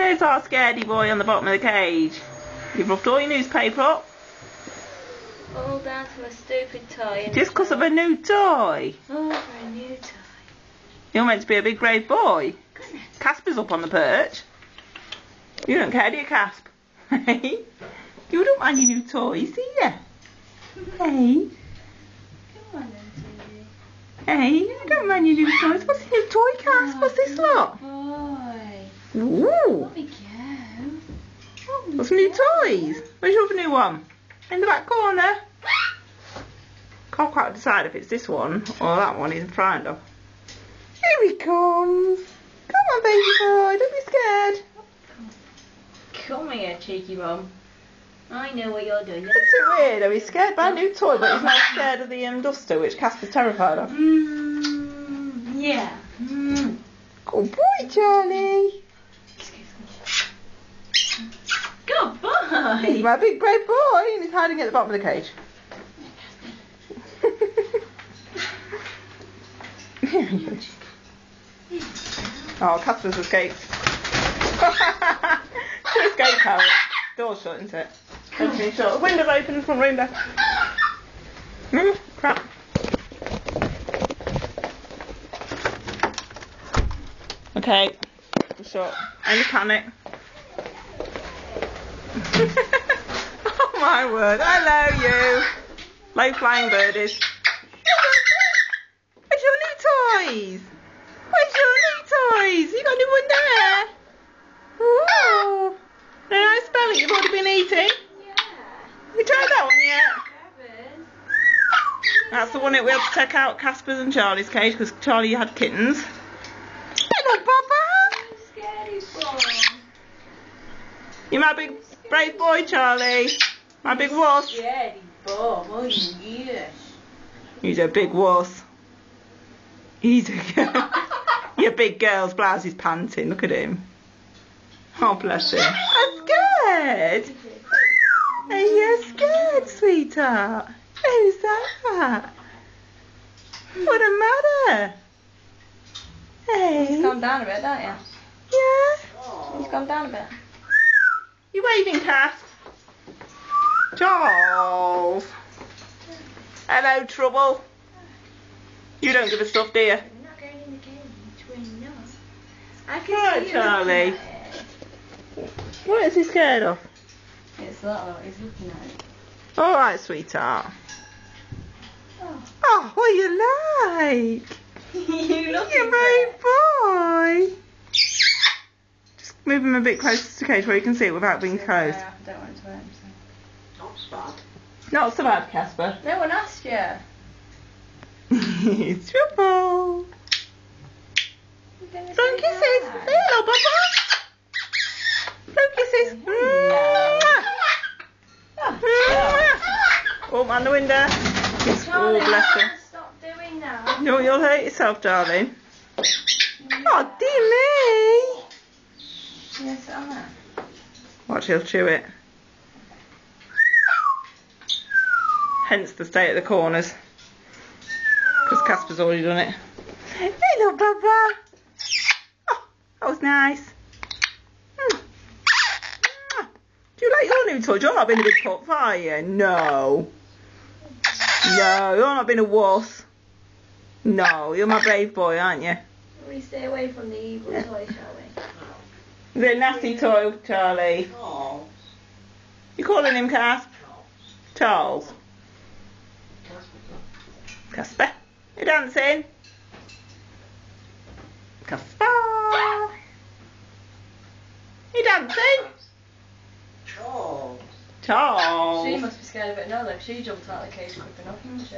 There's our scaredy boy on the bottom of the cage. You've roughed all your newspaper up. All down to a stupid toy. Just because of a new toy. Oh, for a new toy. You're meant to be a big brave boy. Goodness. Casper's up on the perch. You don't care, do you, Casp? Hey? You don't mind your new toys, do you? Hey? Come on then, Susie. Hey, you don't mind your new toys. What's your new toy, Casp? What's this lot? Boy. Ooh. Let me go. What's some new toys? Where's your other new one? In the back corner. Can't quite decide if it's this one or that one he's frightened of. Here he comes. Come on, baby boy. Don't be scared. Come here, cheeky bum. I know what you're doing. It's too weird. Though. He's scared by a new toy, but he's not scared of the duster, which Casper's terrified of. Yeah. Good boy, Charlie. Good boy. He's my big brave boy, and he's hiding at the bottom of the cage. Oh, Casper's escaped. She escaped, parrot. Door's shut, isn't it? Everything's shut. Window's open, front room there. Crap. Okay, we're shut. Only panic. Oh my word. Hello, you. Low flying birdies. Where's your new toys? Where's your new toys? You got a new one there. Ooh. Nice belly you've already been eating. Yeah. Have you tried that one yet? That's the one that we had to take out Casper's and Charlie's cage because Charlie had kittens. Hello, Papa. Scaredy boy. You're my big brave boy, Charlie. My big wuss. Scaredy boy. Oh, yes. He's a big wuss. He's a girl. Your big girl's blouse is panting. Look at him. Oh, bless him. I'm scared. Are you scared, sweetheart? Who's that? What the matter? Hey. He's gone down a bit, don't you? Yeah? He's gone down a bit. You waving, Cass? Charles. Hello, Trouble. You don't give a stuff, do you? I'm not going in the cage. We're not. I can Hi, see Charlie. you. What is he scared of? It's that he's looking at it. All right, sweetheart. Oh. Oh, what do you like? You looking You're for a brave boy. Just move him a bit closer to the cage where you can see it without being close. I don't want it to hurt him. Not so bad. Not so bad, Casper. No one asked you. It's Trouble. Blow kisses. Hello, Papa. Blow kisses. Oh, man, the window. Oh, bless him. Stop doing that. No, you'll hurt yourself, darling. Oh, dear me. Yes, on that. Watch, he'll chew it. Hence the stay at the corners. Because Casper's already done it. Hello, Baba. Oh, that was nice. Do you like your new toy? You're not being a big pup, are you? No. No, you're not being a wuss. No, you're my brave boy, aren't you? We stay away from the evil toy, shall we? The nasty toy, Charlie. Charles. You calling him Casp? Charles. Casper. You dancing? Casper. You dancing? Charles. Charles. She must be scared of it now, though. She jumped out of the cage quick enough, didn't she?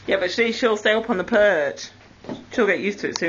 Yeah, but she'll stay up on the perch. She'll get used to it soon.